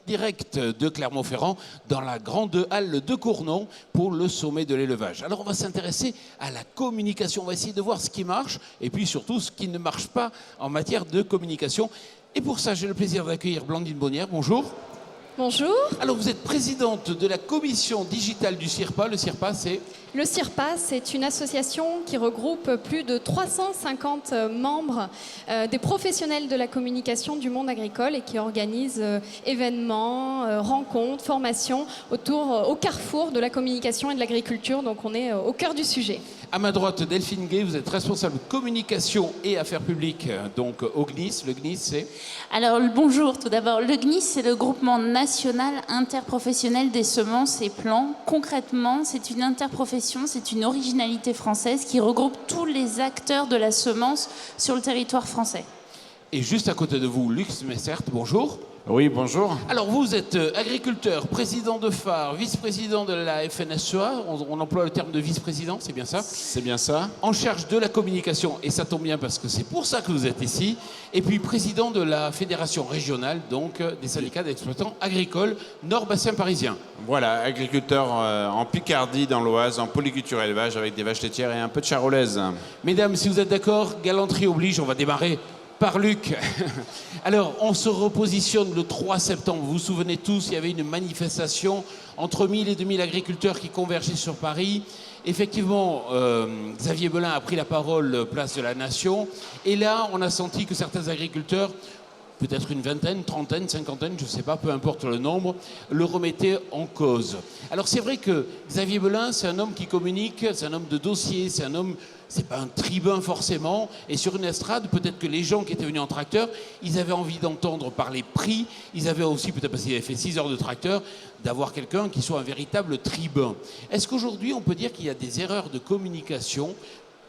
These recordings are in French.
Direct de Clermont-Ferrand dans la grande halle de Cournon pour le sommet de l'élevage. Alors on va s'intéresser à la communication, on va essayer de voir ce qui marche et puis surtout ce qui ne marche pas en matière de communication. Et pour ça, j'ai le plaisir d'accueillir Blandine Bonnière. Bonjour. Bonjour. Alors vous êtes présidente de la commission digitale du CIRPA. Le CIRPA, c'est... Le CIRPA, c'est une association qui regroupe plus de 350 membres des professionnels de la communication du monde agricole et qui organise événements, rencontres, formations au carrefour de la communication et de l'agriculture. Donc on est au cœur du sujet. À ma droite, Delphine Gay, vous êtes responsable communication et affaires publiques donc au GNIS. Le GNIS, c'est... Alors bonjour, tout d'abord. Le GNIS, c'est le groupement national interprofessionnel des semences et plants. Concrètement, c'est une interprofession, c'est une originalité française qui regroupe tous les acteurs de la semence sur le territoire français. Et juste à côté de vous, Lux Messert, bonjour. Oui, bonjour. Alors vous êtes agriculteur, président de phare, vice-président de la FNSEA, on emploie le terme de vice-président, c'est bien ça? C'est bien ça. En charge de la communication, et ça tombe bien parce que c'est pour ça que vous êtes ici, et puis président de la fédération régionale, donc des syndicats d'exploitants agricoles Nord-Bassin parisien. Voilà, agriculteur en Picardie, dans l'Oise, en polyculture élevage avec des vaches laitières et un peu de charolaise. Mesdames, si vous êtes d'accord, galanterie oblige, on va démarrer par Luc. Alors, on se repositionne le 3 septembre. Vous vous souvenez tous, il y avait une manifestation entre 1000 et 2000 agriculteurs qui convergeaient sur Paris. Effectivement, Xavier Belin a pris la parole place de la Nation. Et là, on a senti que certains agriculteurs, peut-être une vingtaine, trentaine, cinquantaine, je ne sais pas, peu importe le nombre, le remettaient en cause. Alors c'est vrai que Xavier Belin, c'est un homme qui communique, c'est un homme de dossier, c'est un homme... C'est pas un tribun forcément. Et sur une estrade, peut-être que les gens qui étaient venus en tracteur, ils avaient envie d'entendre parler prix. Ils avaient aussi, peut-être parce qu'ils avaient fait 6 heures de tracteur, d'avoir quelqu'un qui soit un véritable tribun. Est-ce qu'aujourd'hui, on peut dire qu'il y a des erreurs de communication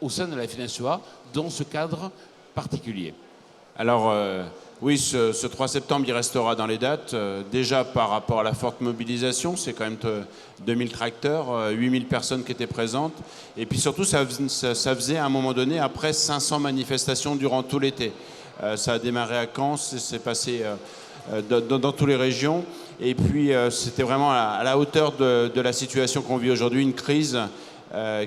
au sein de la FNSEA dans ce cadre particulier? Alors, oui, ce 3 septembre, il restera dans les dates. Déjà, par rapport à la forte mobilisation, c'est quand même 2000 tracteurs, 8000 personnes qui étaient présentes. Et puis surtout, ça faisait à un moment donné, après 500 manifestations durant tout l'été. Ça a démarré à Caen, c'est passé dans toutes les régions. Et puis, c'était vraiment à la hauteur de la situation qu'on vit aujourd'hui, une crise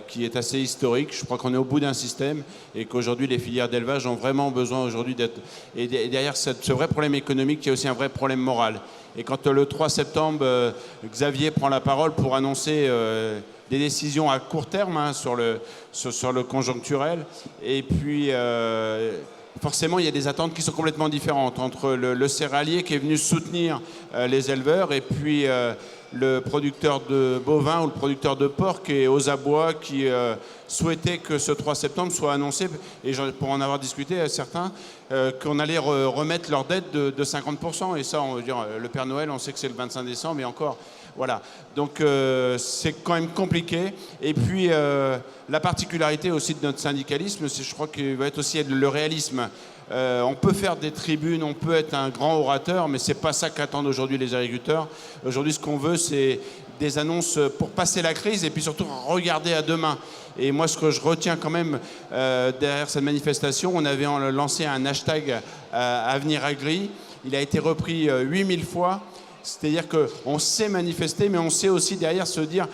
qui est assez historique. Je crois qu'on est au bout d'un système et qu'aujourd'hui les filières d'élevage ont vraiment besoin aujourd'hui d'être... Et derrière ce vrai problème économique, il y a aussi un vrai problème moral. Et quand le 3 septembre, Xavier prend la parole pour annoncer des décisions à court terme sur le conjoncturel, et puis... forcément, il y a des attentes qui sont complètement différentes entre le céréalier qui est venu soutenir les éleveurs et puis le producteur de bovins ou le producteur de porc qui est aux abois qui souhaitait que ce 3 septembre soit annoncé, et pour en avoir discuté certains, qu'on allait remettre leur dette de 50%. Et ça, on veut dire, le Père Noël, on sait que c'est le 25 décembre, mais encore... Voilà, donc c'est quand même compliqué. Et puis la particularité aussi de notre syndicalisme, je crois qu'il va être aussi le réalisme. On peut faire des tribunes, on peut être un grand orateur, mais c'est pas ça qu'attendent aujourd'hui les agriculteurs. Aujourd'hui, ce qu'on veut, c'est des annonces pour passer la crise et puis surtout regarder à demain. Et moi, ce que je retiens quand même derrière cette manifestation, on avait lancé un hashtag Avenir Agri. Il a été repris 8000 fois. C'est-à-dire qu'on sait manifester, mais on sait aussi derrière se dire,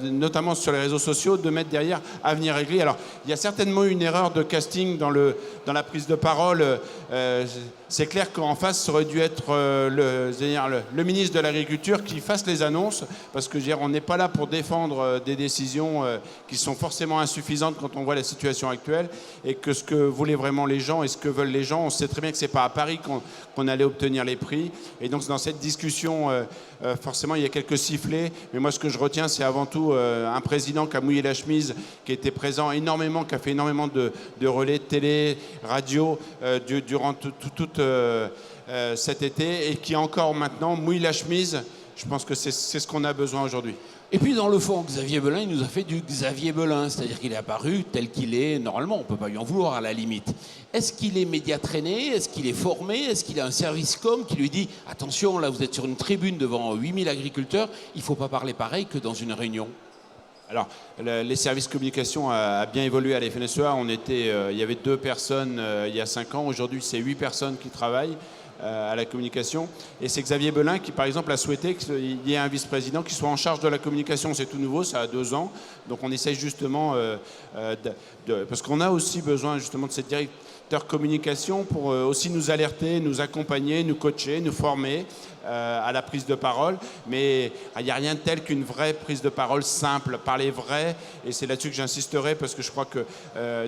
notamment sur les réseaux sociaux, de mettre derrière Avenir Agri. Alors, il y a certainement une erreur de casting dans la prise de parole. C'est clair qu'en face, ça aurait dû être le ministre de l'Agriculture qui fasse les annonces, parce que on n'est pas là pour défendre des décisions qui sont forcément insuffisantes quand on voit la situation actuelle, et que ce que voulaient vraiment les gens et ce que veulent les gens, on sait très bien que ce n'est pas à Paris qu'on allait obtenir les prix. Et donc, dans cette discussion, forcément, il y a quelques sifflets, mais moi, ce que je retiens, c'est avant tout un président qui a mouillé la chemise, qui était présent énormément, qui a fait énormément de relais de télé, radio, durant toute cet été, et qui encore maintenant mouille la chemise. Je pense que c'est ce qu'on a besoin aujourd'hui. Et puis dans le fond, Xavier Belin, il nous a fait du Xavier Belin, c'est-à-dire qu'il est apparu tel qu'il est. Normalement, on ne peut pas lui en vouloir à la limite. Est-ce qu'il est média traîné? Est-ce qu'il est formé? Est-ce qu'il a un service com qui lui dit « Attention, là vous êtes sur une tribune devant 8000 agriculteurs, il ne faut pas parler pareil que dans une réunion ». Alors, les services communication a bien évolué à la FNSEA. Il y avait 2 personnes il y a 5 ans. Aujourd'hui, c'est 8 personnes qui travaillent. à la communication. Et c'est Xavier Belin qui, par exemple, a souhaité qu'il y ait un vice-président qui soit en charge de la communication. C'est tout nouveau, ça a 2 ans. Donc on essaye justement, parce qu'on a aussi besoin justement de cette directeur communication pour aussi nous alerter, nous accompagner, nous coacher, nous former à la prise de parole. Mais il n'y a rien de tel qu'une vraie prise de parole simple, parler vrai. Et c'est là-dessus que j'insisterai, parce que je crois que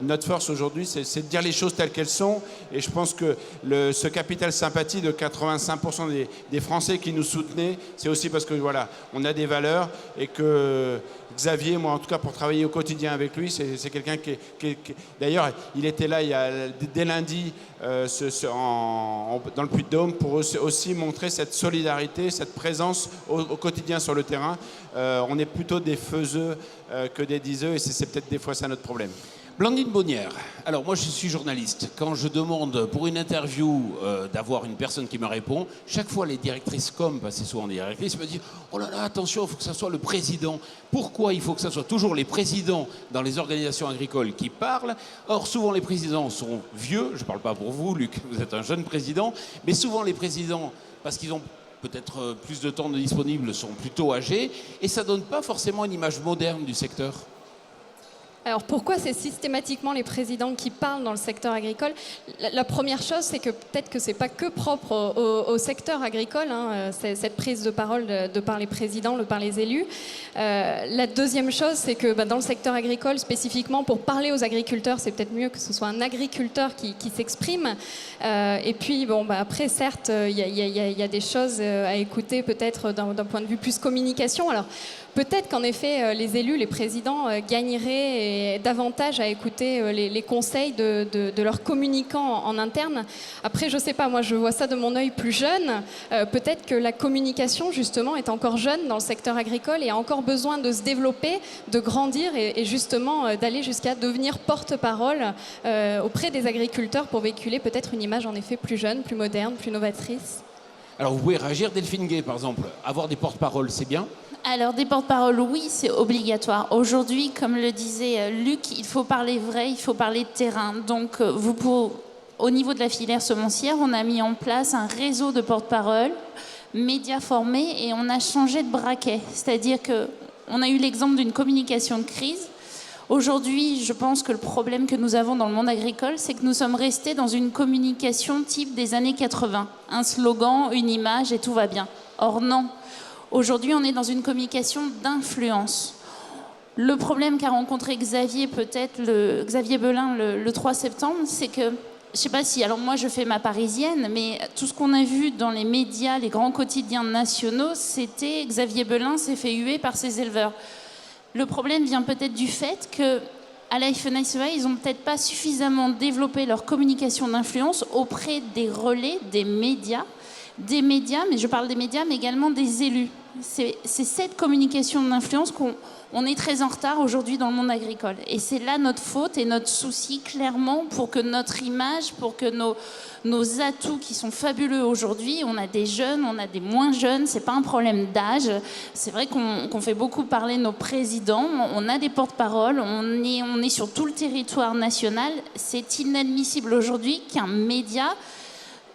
notre force aujourd'hui, c'est de dire les choses telles qu'elles sont. Et je pense que ce capital sympathie de 85% des Français qui nous soutenaient, c'est aussi parce que voilà, on a des valeurs, et que Xavier, moi en tout cas pour travailler au quotidien avec lui, c'est quelqu'un qui d'ailleurs, il était là dès lundi dans le Puy-de-Dôme pour aussi montrer cette solidarité, cette présence au quotidien sur le terrain. On est plutôt des faiseux que des diseux, et c'est peut-être des fois ça notre problème. Blandine Bonnière, alors moi je suis journaliste. Quand je demande pour une interview d'avoir une personne qui me répond, chaque fois les directrices com, parce que c'est souvent des directrices, me disent « Oh là là, attention, il faut que ça soit le président ». Pourquoi il faut que ça soit toujours les présidents dans les organisations agricoles qui parlent? Or, souvent les présidents sont vieux, je ne parle pas pour vous, Luc, vous êtes un jeune président, mais souvent les présidents, parce qu'ils ont peut-être plus de temps disponible, sont plutôt âgés, et ça ne donne pas forcément une image moderne du secteur. Alors pourquoi c'est systématiquement les présidents qui parlent dans le secteur agricole? La première chose, c'est que peut-être que c'est pas que propre au secteur agricole, hein, cette prise de parole de par les présidents, de par les élus. La deuxième chose, c'est que dans le secteur agricole, spécifiquement pour parler aux agriculteurs, c'est peut-être mieux que ce soit un agriculteur qui s'exprime. Et puis après, certes, il y a des choses à écouter peut-être d'un point de vue plus communication. Alors peut-être qu'en effet, les élus, les présidents gagneraient davantage à écouter les conseils de leurs communicants en interne. Après, je ne sais pas, moi je vois ça de mon œil plus jeune. Peut-être que la communication, justement, est encore jeune dans le secteur agricole et a encore besoin de se développer, de grandir et justement d'aller jusqu'à devenir porte-parole auprès des agriculteurs pour véhiculer peut-être une image en effet plus jeune, plus moderne, plus novatrice. Alors vous pouvez réagir, Delphine Gay par exemple. Avoir des porte-paroles, c'est bien? Alors, des porte-paroles, oui, c'est obligatoire. Aujourd'hui, comme le disait Luc, il faut parler vrai, il faut parler de terrain. Donc, au niveau de la filière semencière, on a mis en place un réseau de porte-paroles, médias formés, et on a changé de braquet. C'est-à-dire qu'on a eu l'exemple d'une communication de crise. Aujourd'hui, je pense que le problème que nous avons dans le monde agricole, c'est que nous sommes restés dans une communication type des années 80. Un slogan, une image et tout va bien. Or, non. Aujourd'hui, on est dans une communication d'influence. Le problème qu'a rencontré Xavier Belin le 3 septembre, c'est que, je ne sais pas si, alors moi je fais ma parisienne, mais tout ce qu'on a vu dans les médias, les grands quotidiens nationaux, c'était Xavier Belin s'est fait huer par ses éleveurs. Le problème vient peut-être du fait qu'à la FNSEA, ils n'ont peut-être pas suffisamment développé leur communication d'influence auprès des relais, des médias, mais je parle des médias, mais également des élus. C'est cette communication d'influence qu'on est très en retard aujourd'hui dans le monde agricole. Et c'est là notre faute et notre souci, clairement, pour que notre image, pour que nos atouts qui sont fabuleux aujourd'hui, on a des jeunes, on a des moins jeunes, c'est pas un problème d'âge. C'est vrai qu'on fait beaucoup parler nos présidents, on a des porte-paroles, on est sur tout le territoire national. C'est inadmissible aujourd'hui qu'un média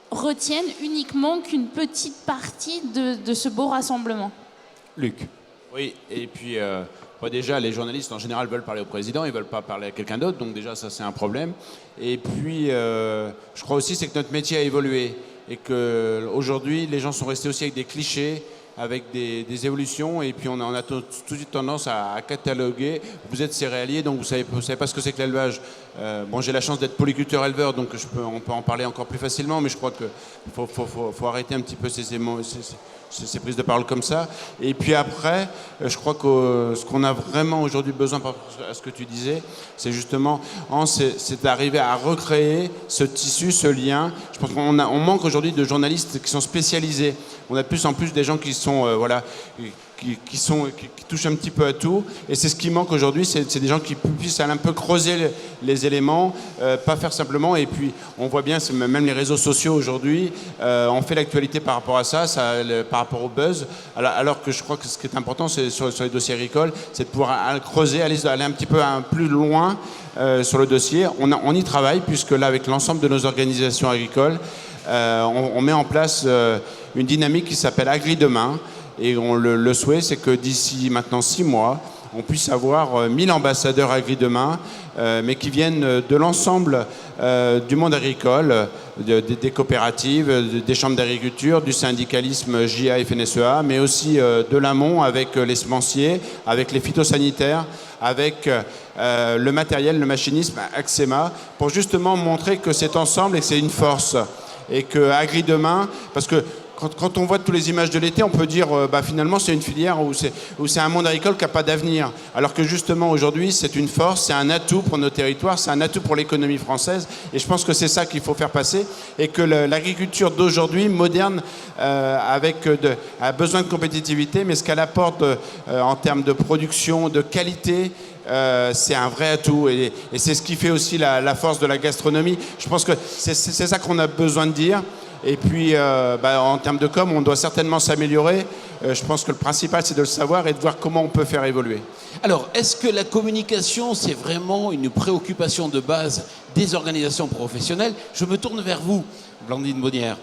retiennent uniquement qu'une petite partie de ce beau rassemblement. Luc. Oui, et puis déjà, les journalistes en général veulent parler au président, ils ne veulent pas parler à quelqu'un d'autre, donc déjà ça c'est un problème. Et puis, je crois aussi c'est que notre métier a évolué et qu'aujourd'hui les gens sont restés aussi avec des clichés, avec des évolutions, et puis on a tout de suite tendance à cataloguer. Vous êtes céréalier, donc vous savez pas ce que c'est que l'élevage. J'ai la chance d'être polyculteur-éleveur, donc on peut en parler encore plus facilement, mais je crois qu'il faut arrêter un petit peu ces prises de parole comme ça. Et puis après, je crois que ce qu'on a vraiment aujourd'hui besoin, par rapport à ce que tu disais, c'est justement c'est d'arriver à recréer ce tissu, ce lien. Je pense qu'on manque aujourd'hui de journalistes qui sont spécialisés. On a de plus en plus des gens qui sont qui touchent un petit peu à tout, et c'est ce qui manque aujourd'hui, c'est des gens qui puissent un peu creuser les éléments, pas faire simplement. Et puis on voit bien, même les réseaux sociaux aujourd'hui, on fait l'actualité par rapport à ça, par rapport au buzz, alors que je crois que ce qui est important, c'est sur les dossiers agricoles, c'est de pouvoir creuser, aller un petit peu plus loin sur le dossier. On y travaille, puisque là, avec l'ensemble de nos organisations agricoles, on met en place une dynamique qui s'appelle Agri Demain. Et le souhait, c'est que d'ici maintenant 6 mois, on puisse avoir 1000 ambassadeurs Agri Demain, mais qui viennent de l'ensemble du monde agricole, des coopératives, des chambres d'agriculture, du syndicalisme JA et FNSEA, mais aussi de l'amont avec les semenciers, avec les phytosanitaires, avec le matériel, le machinisme, Axema, pour justement montrer que c'est ensemble et que c'est une force. Et que Agri Demain, parce que quand on voit toutes les images de l'été, on peut dire finalement c'est une filière où c'est un monde agricole qui n'a pas d'avenir. Alors que justement aujourd'hui c'est une force, c'est un atout pour nos territoires, c'est un atout pour l'économie française. Et je pense que c'est ça qu'il faut faire passer. Et que l'agriculture d'aujourd'hui, moderne, a besoin de compétitivité, mais ce qu'elle apporte en termes de production, de qualité, c'est un vrai atout. Et c'est ce qui fait aussi la force de la gastronomie. Je pense que c'est ça qu'on a besoin de dire. Et puis, en termes de com, on doit certainement s'améliorer. Je pense que le principal, c'est de le savoir et de voir comment on peut faire évoluer. Alors, est-ce que la communication, c'est vraiment une préoccupation de base des organisations professionnelles? Je me tourne vers vous, Blandine Bonnière.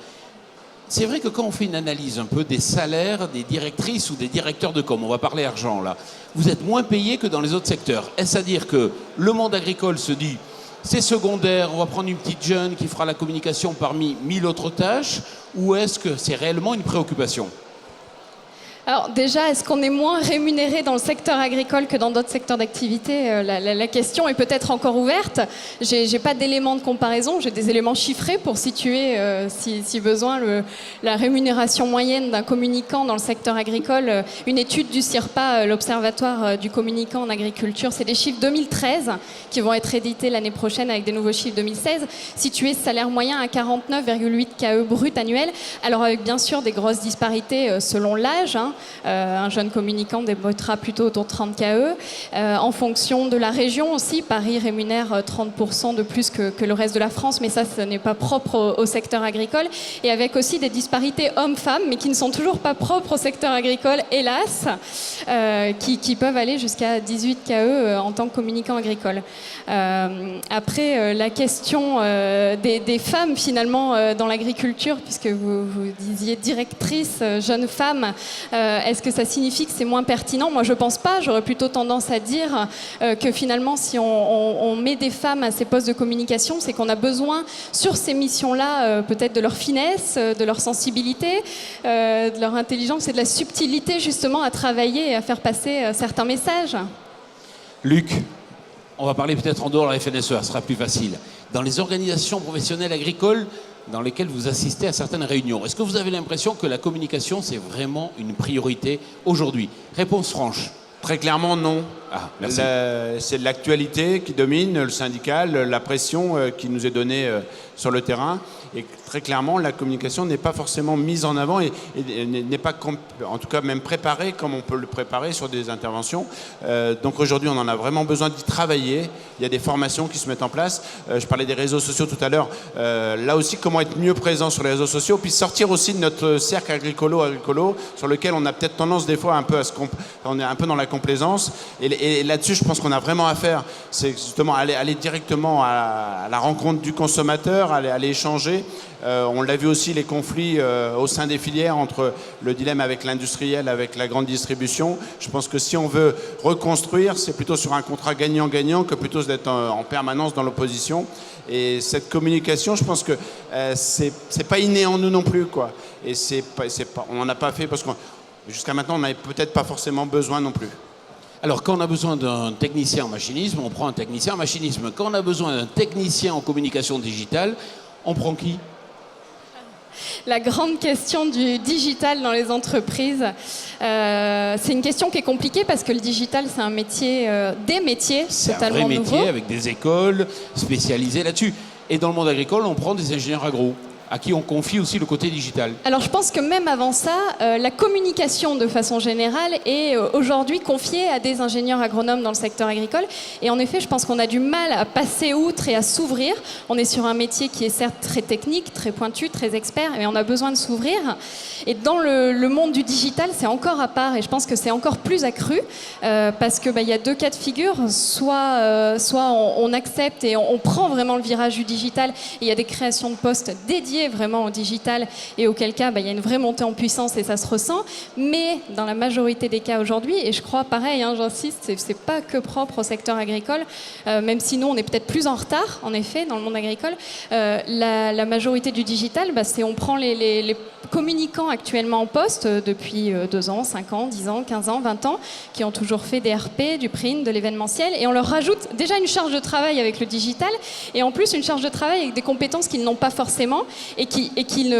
C'est vrai que quand on fait une analyse un peu des salaires des directrices ou des directeurs de com, on va parler argent là, vous êtes moins payés que dans les autres secteurs. Est-ce à dire que le monde agricole se dit... c'est secondaire, on va prendre une petite jeune qui fera la communication parmi 1000 autres tâches, ou est-ce que c'est réellement une préoccupation? Alors déjà, est-ce qu'on est moins rémunéré dans le secteur agricole que dans d'autres secteurs d'activité? La question est peut-être encore ouverte. J'ai pas d'éléments de comparaison, j'ai des éléments chiffrés pour situer, si besoin, la rémunération moyenne d'un communicant dans le secteur agricole. Une étude du CIRPA, l'Observatoire du communicant en agriculture, c'est des chiffres 2013 qui vont être édités l'année prochaine avec des nouveaux chiffres 2016, situé ce salaire moyen à 49,8 KE brut annuel. Alors avec bien sûr des grosses disparités selon l'âge, un jeune communicant débutera plutôt autour de 30 KE. En fonction de la région aussi, Paris rémunère 30% de plus que le reste de la France, mais ça, ce n'est pas propre au secteur agricole. Et avec aussi des disparités hommes-femmes, mais qui ne sont toujours pas propres au secteur agricole, hélas, qui peuvent aller jusqu'à 18 KE en tant que communicant agricole. Après, la question des femmes, finalement, dans l'agriculture, puisque vous disiez directrice, jeune femme, est-ce que ça signifie que c'est moins pertinent? Moi, je pense pas. J'aurais plutôt tendance à dire que finalement, si on met des femmes à ces postes de communication, c'est qu'on a besoin, sur ces missions-là, peut-être de leur finesse, de leur sensibilité, de leur intelligence et de la subtilité, justement, à travailler et à faire passer certains messages. Luc, on va parler peut-être en dehors de la FNSEA, ce sera plus facile. Dans les organisations professionnelles agricoles, dans lesquelles vous assistez à certaines réunions, est-ce que vous avez l'impression que la communication, c'est vraiment une priorité aujourd'hui? Réponse franche. Très clairement, non. Ah, merci. C'est l'actualité qui domine, le syndical, la pression qui nous est donnée sur le terrain. Et très clairement, la communication n'est pas forcément mise en avant et n'est pas, en tout cas, même préparée comme on peut le préparer sur des interventions. Donc aujourd'hui, on en a vraiment besoin d'y travailler. Il y a des formations qui se mettent en place. Je parlais des réseaux sociaux tout à l'heure. Là aussi, comment être mieux présent sur les réseaux sociaux, puis sortir aussi de notre cercle agricolo, sur lequel on a peut-être tendance des fois un peu on est un peu dans la complaisance. Et là-dessus, je pense qu'on a vraiment à faire. C'est justement aller directement à la rencontre du consommateur, aller échanger. On l'a vu aussi, les conflits au sein des filières entre le dilemme avec l'industriel, avec la grande distribution. Je pense que si on veut reconstruire, c'est plutôt sur un contrat gagnant-gagnant que plutôt d'être en permanence dans l'opposition. Et cette communication, je pense que c'est pas inné en nous non plus, quoi. Et on n'en a pas fait parce que jusqu'à maintenant, on n'avait peut-être pas forcément besoin non plus. Alors, quand on a besoin d'un technicien en machinisme, on prend un technicien en machinisme. Quand on a besoin d'un technicien en communication digitale, on prend qui? La grande question du digital dans les entreprises, c'est une question qui est compliquée parce que le digital, c'est un métier, des métiers totalement nouveaux. C'est un vrai métier avec des écoles spécialisées là-dessus. Et dans le monde agricole, on prend des ingénieurs agro, à qui on confie aussi le côté digital. Alors je pense que même avant ça, la communication de façon générale est aujourd'hui confiée à des ingénieurs agronomes dans le secteur agricole. Et en effet, je pense qu'on a du mal à passer outre et à s'ouvrir. On est sur un métier qui est certes très technique, très pointu, très expert, mais on a besoin de s'ouvrir. Et dans le monde du digital, c'est encore à part et je pense que c'est encore plus accru parce que y a deux cas de figure. Soit on accepte et on prend vraiment le virage du digital et il y a des créations de postes dédiées dédié vraiment au digital et auquel cas il y a une vraie montée en puissance et ça se ressent. Mais dans la majorité des cas aujourd'hui, et je crois pareil, j'insiste, c'est pas que propre au secteur agricole, même si nous on est peut-être plus en retard en effet dans le monde agricole, la majorité du digital, c'est on prend les communicants actuellement en poste depuis 2 ans, 5 ans, 10 ans, 15 ans, 20 ans, qui ont toujours fait des RP, du print, de l'événementiel, et on leur rajoute déjà une charge de travail avec le digital, et en plus une charge de travail avec des compétences qu'ils n'ont pas forcément, et qu'ils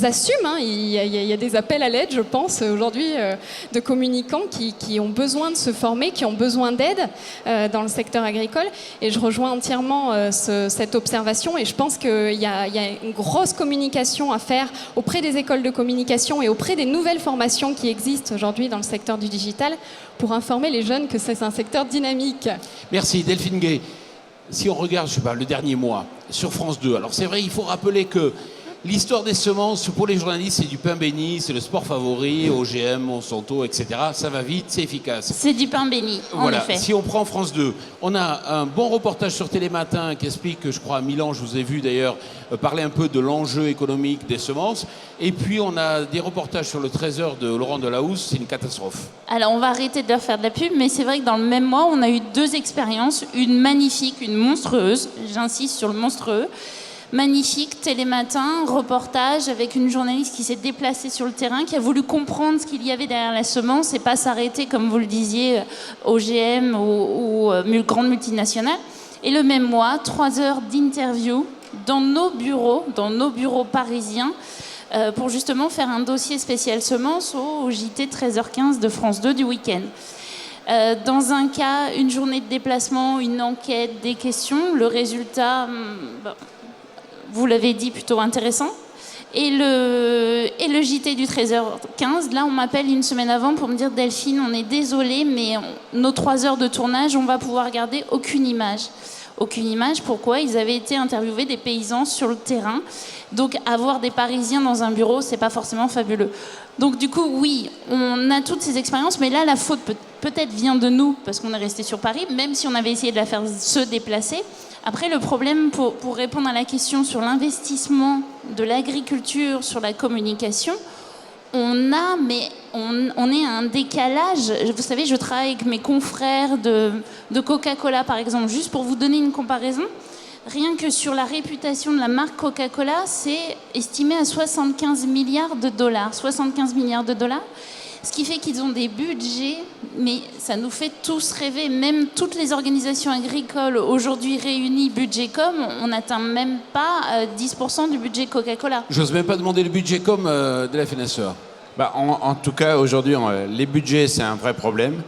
assument. Il y a des appels à l'aide, je pense, aujourd'hui, de communicants qui ont besoin de se former, qui ont besoin d'aide dans le secteur agricole, et je rejoins entièrement cette observation, et je pense qu'il y a une grosse communication à faire auprès des écoles de communication et auprès des nouvelles formations qui existent aujourd'hui dans le secteur du digital pour informer les jeunes que c'est un secteur dynamique. Merci Delphine Gay. Si on regarde, je sais pas, le dernier mois sur France 2, alors c'est vrai, il faut rappeler que l'histoire des semences, pour les journalistes, c'est du pain béni, c'est le sport favori, OGM, Monsanto, etc. Ça va vite, c'est efficace. C'est du pain béni, en effet. Si on prend France 2, on a un bon reportage sur Télématin qui explique que, je crois, à Milan, je vous ai vu d'ailleurs parler un peu de l'enjeu économique des semences. Et puis, on a des reportages sur le Trésor de Laurent Delahousse, c'est une catastrophe. Alors, on va arrêter de leur faire de la pub, mais c'est vrai que dans le même mois, on a eu 2 expériences, une magnifique, une monstrueuse, j'insiste sur le monstrueux. Magnifique, Télématin, reportage avec une journaliste qui s'est déplacée sur le terrain, qui a voulu comprendre ce qu'il y avait derrière la semence et pas s'arrêter, comme vous le disiez, OGM ou grandes multinationales. Et le même mois, 3 heures d'interview dans nos bureaux parisiens, pour justement faire un dossier spécial semences au JT 13h15 de France 2 du week-end. Dans un cas, une journée de déplacement, une enquête, des questions, le résultat... vous l'avez dit, plutôt intéressant. Et le JT du 13h15, là, on m'appelle une semaine avant pour me dire « Delphine, on est désolé, mais nos 3 heures de tournage, on va pouvoir garder aucune image. » Aucune image, pourquoi ? Ils avaient été interviewés des paysans sur le terrain. Donc, avoir des Parisiens dans un bureau, c'est pas forcément fabuleux. Donc, du coup, oui, on a toutes ces expériences, mais là, la faute peut-être vient de nous, parce qu'on est resté sur Paris, même si on avait essayé de la faire se déplacer. Après, le problème, pour répondre à la question sur l'investissement de l'agriculture, sur la communication, on est à un décalage. Vous savez, je travaille avec mes confrères de Coca-Cola, par exemple, juste pour vous donner une comparaison. Rien que sur la réputation de la marque Coca-Cola, c'est estimé à 75 milliards de dollars. 75 milliards de dollars. Ce qui fait qu'ils ont des budgets, mais ça nous fait tous rêver. Même toutes les organisations agricoles aujourd'hui réunies, budget com, on n'atteint même pas 10% du budget Coca-Cola. J'ose même pas demander le budget com de la FNSEA. En tout cas, aujourd'hui, les budgets, c'est un vrai problème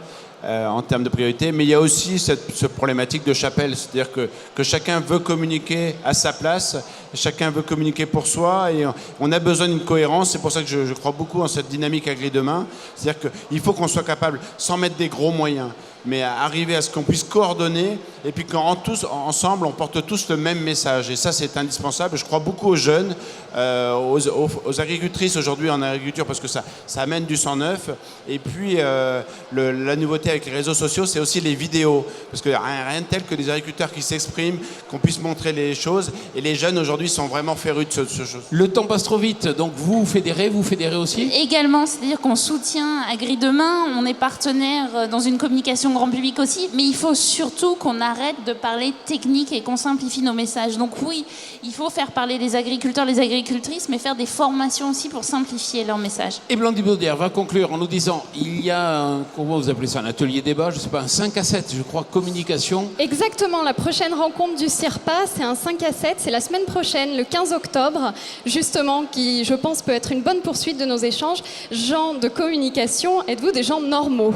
en termes de priorité. Mais il y a aussi cette problématique de chapelle. C'est-à-dire que chacun veut communiquer à sa place, chacun veut communiquer pour soi. Et on a besoin d'une cohérence. C'est pour ça que je crois beaucoup en cette dynamique Agri-Demain. C'est-à-dire qu'il faut qu'on soit capable, sans mettre des gros moyens, mais à arriver à ce qu'on puisse coordonner et puis qu'en tous, ensemble, on porte tous le même message. Et ça, c'est indispensable. Je crois beaucoup aux jeunes, aux agricultrices aujourd'hui en agriculture, parce que ça amène du sang neuf. Et puis, la nouveauté avec les réseaux sociaux, c'est aussi les vidéos. Parce que rien de tel que des agriculteurs qui s'expriment, qu'on puisse montrer les choses. Et les jeunes, aujourd'hui, sont vraiment férus de ce chose. Le temps passe trop vite. Donc, vous fédérez aussi ? Également, c'est-à-dire qu'on soutient Agri-Demain. On est partenaire dans une communication grand public aussi, mais il faut surtout qu'on arrête de parler technique et qu'on simplifie nos messages. Donc oui, il faut faire parler les agriculteurs, les agricultrices, mais faire des formations aussi pour simplifier leurs messages. Et Blandine Baudière va conclure en nous disant, il y a comment vous appelez ça, un atelier débat, je sais pas, un 5 à 7, je crois, communication. Exactement, la prochaine rencontre du CIRPA, c'est un 5 à 7, c'est la semaine prochaine, le 15 octobre, justement, qui, je pense, peut être une bonne poursuite de nos échanges. Gens de communication, êtes-vous des gens normaux ?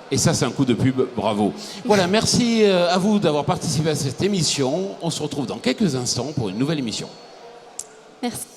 Et ça, c'est un coup de pub, bravo. Voilà, merci à vous d'avoir participé à cette émission. On se retrouve dans quelques instants pour une nouvelle émission. Merci.